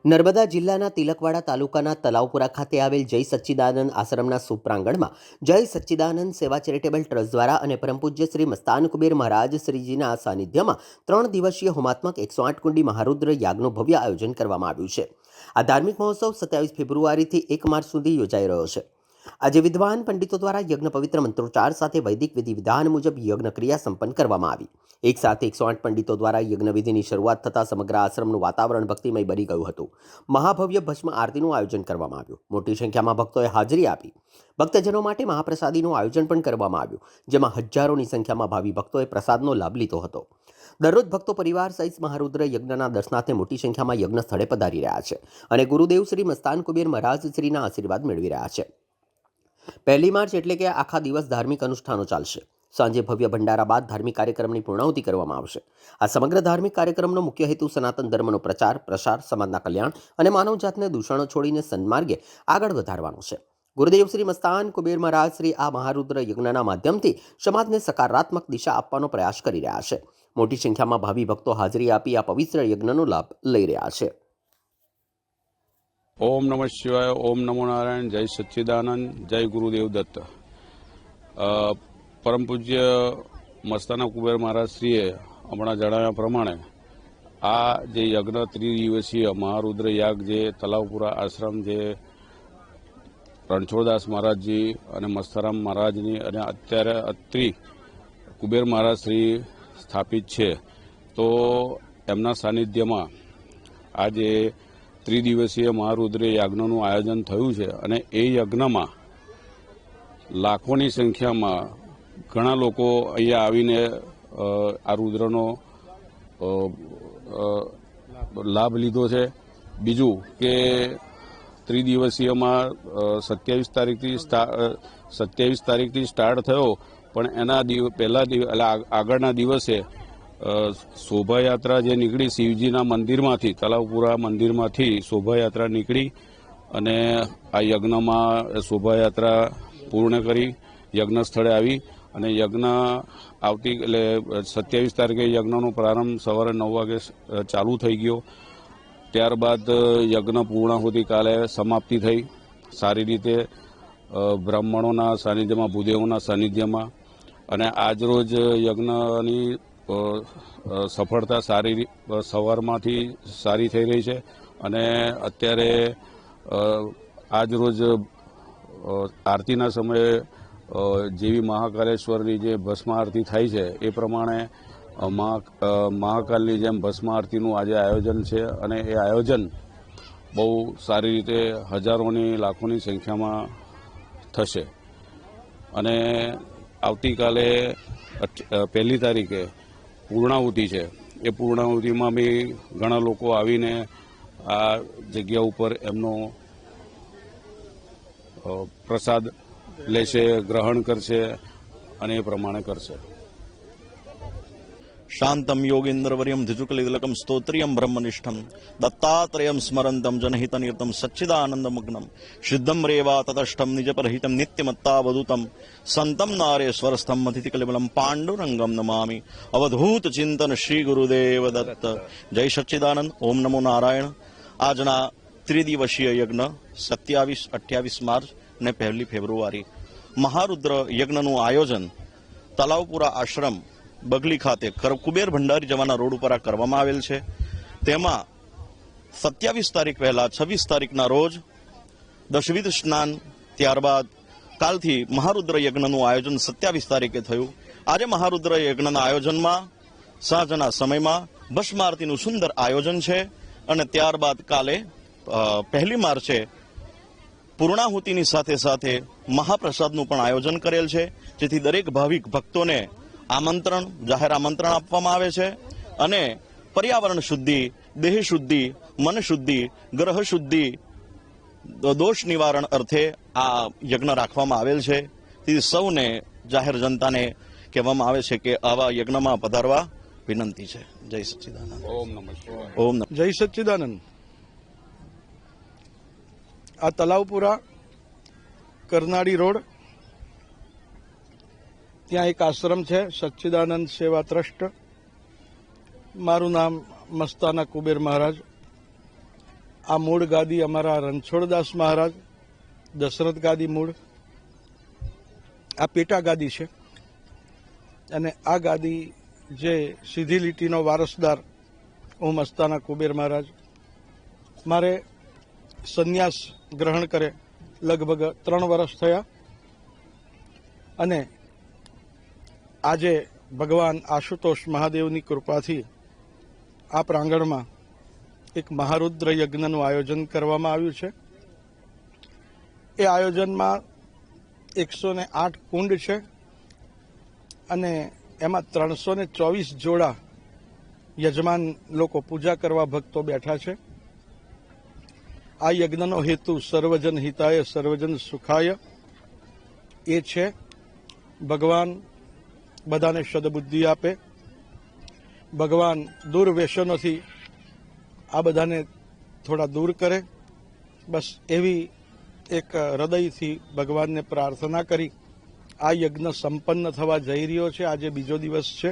નર્મદા જિલ્લાના તિલકવાડા તાલુકાના તલાવપુરા ખાતે આવેલ જય સચ્ચિદાનંદ આશ્રમના સુપ્રાંગણમાં જય સચ્ચિદાનંદ સેવા ચેરિટેબલ ટ્રસ્ટ દ્વારા અને પરમ પૂજ્ય શ્રી મસ્તાન કુબેર મહારાજ શ્રીજીના સાનિધ્યમાં 3 દિવસીય હોમાત્મક 108 કુંડી મહારુદ્ર યાગનું ભવ્ય આયોજન કરવામાં આવ્યું છે। આ ધાર્મિક મહોત્સવ 27 ફેબ્રુઆરીથી 1 માર્ચ સુધી યોજાઈ રહ્યો છે। આજે વિદ્વાન પંડિતો દ્વારા યજ્ઞ પવિત્ર મંત્રોચ્ચાર સાથે વૈદિક વિધિ વિધાન મુજબ યજ્ઞ ક્રિયા સંપન્ન કરવામાં આવી। એક સાથે 108 પંડિતો દ્વારા યજ્ઞ વિધિની શરૂઆત થતાં સમગ્ર આશ્રમનું વાતાવરણ ભક્તિમય બની ગયું હતું। મહાભવ્ય ભસ્મ આરતીનું આયોજન કરવામાં આવ્યું। મોટી સંખ્યામાં ભક્તોએ હાજરી આપી। ભક્તજનો માટે મહાપ્રસાદીનું આયોજન પણ કરવામાં આવ્યું, જેમાં હજારોની સંખ્યામાં ભાવિ ભક્તોએ પ્રસાદનો લાભ લીધો હતો। દરરોજ ભક્તો પરિવાર સહિત મહારુદ્ર યજ્ઞના દર્શનાર્થે મોટી સંખ્યામાં યજ્ઞ સ્થળે પધારી રહ્યા છે અને ગુરુદેવ શ્રી મસ્તાન કુબેર મહારાજ શ્રીના આશીર્વાદ મેળવી રહ્યા છે। 1 માર્ચ એટલે કે આખા દિવસ ધાર્મિક અનુષ્ઠાનો ચાલશે। સાંજે ભવ્ય ભંડારા બાદ ધાર્મિક કાર્યક્રમની પૂર્ણાહુતિ કરવામાં આવશે। આ સમગ્ર ધાર્મિક કાર્યક્રમનો મુખ્ય હેતુ સનાતન ધર્મનો પ્રચાર પ્રસાર, સમાજના કલ્યાણ અને માનવજાતને દૂષણો છોડીને સન્માર્ગે આગળ વધારવાનો છે। ગુરુદેવ શ્રી મસ્તાન કુબેર મહારાજ શ્રી આ મહારુદ્ર યજ્ઞના માધ્યમથી સમાજને સકારાત્મક દિશા આપવાનો પ્રયાસ કરી રહ્યા છે। મોટી સંખ્યામાં ભાવિ ભક્તો હાજરી આપી આ પવિત્ર યજ્ઞનો લાભ લઈ રહ્યા છે। ओम नमः शिवाय, ओम नमो नारायण, जय सच्चिदानंद, जय गुरुदेव दत्त। परम पूज्य मस्ताना कुबेर महाराज श्रीए हमणां जणाव्या प्रमाणे आ जे यज्ञ 3 दिवसीय महारुद्र याग जे तलावपुरा आश्रम जे रणछोड़दास महाराज जी अने मस्ताराम महाराज नी अने अत्यारे अत्रि कुबेर महाराज श्री स्थापित छे, तो एमना सानिध्यमां आज 3 दिवसीय महारुद्र यज्ञનું आयोजन થયું છે અને એ યજ્ઞમાં લાખોની સંખ્યામાં ઘણા લોકો અહીંયા આવીને આ રુદ્રનો લાભ લીધો છે। બીજું કે ત્રિદિવસીયમાં 27 તારીખથી સ્ટાર્ટ થયો, પણ એના પહેલા આગળના દિવસે શોભાયાત્રા જે નીકળી શિવજીના મંદિરમાંથી, તલાવપુરા મંદિરમાંથી શોભાયાત્રા નીકળી અને આ યજ્ઞમાં શોભાયાત્રા પૂર્ણ કરી યજ્ઞ સ્થળે આવી અને યજ્ઞ આવતી એટલે 27 તારીખે યજ્ઞનો પ્રારંભ સવારે 9 વાગે ચાલુ થઈ ગયો। ત્યારબાદ યજ્ઞ પૂર્ણાહુતિ કાલે સમાપ્તિ થઈ સારી રીતે બ્રાહ્મણોના સાનિધ્યમાં, ભૂદેવોના સાનિધ્યમાં, અને આજરોજ યજ્ઞની સફળતા સારી સવારમાંથી સારી થઈ રહી છે અને અત્યારે આજ રોજ આરતીના સમયે જેવી મહાકાલેશ્વરની જે ભસ્મ આરતી થાય છે એ પ્રમાણે મહાકાલની જેમ ભસ્મ આરતીનું આજે આયોજન છે અને એ આયોજન બહુ સારી રીતે હજારોની લાખોની સંખ્યામાં થશે અને આવતીકાલે 1 તારીખે પૂર્ણાહુતિ છે। એ પૂર્ણાહુતિમાં બી ઘણા લોકો આવીને આ જગ્યા ઉપર એમનો પ્રસાદ લેશે, ગ્રહણ કરશે અને એ પ્રમાણે કરશે। शांतम योगेन्द्रवर्यम धिजुकलिलकम स्तोत्रियम ब्रह्मनिष्ठम दत्तात्रेयम स्मरंतम जनहितनिरतम सच्चिदानंदमग्नम सिद्धम रेवा ततष्टम निजपरहितम नित्यमत्तावधूतम संतम नारेश्वरस्थम अतिथिकलिबलम पांडुरंगम नमामि। अवधूत चिंतन श्री गुरुदेव दत्त। जय सच्चिदानंद, ओम नमो नारायण। आजना 3 दिवसीय यज्ञ 27-28 मार्च ने 1 फेब्रुआरी महारुद्र यज्ञનું આયોજન તલાવપુરા આશ્રમ બગલી ખાતે કુબેર ભંડારી જવાના રોડ ઉપર કરવામાં આવેલ છે। તેમાં 27 તારીખ પહેલા 26 તારીખના રોજ દશવિધ સ્નાન, ત્યારબાદ કાલથી મહારુદ્ર યજ્ઞનું આયોજન 27 તારીખે થયું। આજે મહારુદ્ર યજ્ઞના આયોજનમાં સાંજના સમયમાં ભસ્મ આરતીનું સુંદર આયોજન છે અને ત્યારબાદ કાલે 1 માર્ચે પૂર્ણાહુતિની સાથે સાથે મહાપ્રસાદનું પણ આયોજન કરેલ છે, જેથી દરેક ભાવિક ભક્તોને આમંત્રણ, જાહેર આમંત્રણ આપવામાં આવે છે અને પર્યાવરણ શુદ્ધિ, દેહ શુદ્ધિ, મન શુદ્ધિ, ગ્રહ શુદ્ધિ, દોષ નિવારણ અર્થે આ યજ્ઞ રાખવામાં આવેલ છે। તેથી સૌને, જાહેર જનતાને કહેવામાં આવે છે કે આવા યજ્ઞમાં પધારવા વિનંતી છે। જય સચ્ચિદાનંદ। ઓમ નમઃ શિવાય। ઓમ નમઃ। જય સચ્ચિદાનંદ। આ તલાવપુરા કરનાળી રોડ ત્યાં એક આશ્રમ છે, સચ્ચિદાનંદ સેવા ટ્રસ્ટ। મારું નામ મસ્તાના કુબેર મહારાજ। આ મૂળ ગાદી અમારા રણછોડદાસ મહારાજ, દશરથ ગાદી મૂળ. આ પેટા ગાદી છે અને આ ગાદી જે સીધી લીટીનો વારસદાર હું મસ્તાના કુબેર મહારાજ. મારે સંન્યાસ ગ્રહણ કરે લગભગ 3 વર્ષ થયા અને આજે ભગવાન આશુતોષ મહાદેવની કૃપાથી આ પ્રાંગણમાં એક મહારુદ્ર યજ્ઞનું આયોજન કરવામાં આવ્યું છે. એ આયોજનમાં 108 કુંડ છે અને એમાં 324 જોડા યજમાન લોકો પૂજા કરવા ભક્તો બેઠા છે. આ યજ્ઞનો હેતુ સર્વજન હિતાય સર્વજન સુખાય એ છે. ભગવાન બધાને સદબુદ્ધિ આપે, ભગવાન દુર્વ્યસનોથી આ બધાને થોડા દૂર કરે, બસ એવી એક હૃદયથી ભગવાનને પ્રાર્થના કરી આ યજ્ઞ સંપન્ન થવા જઈ રહ્યો છે. આજે બીજો દિવસ છે.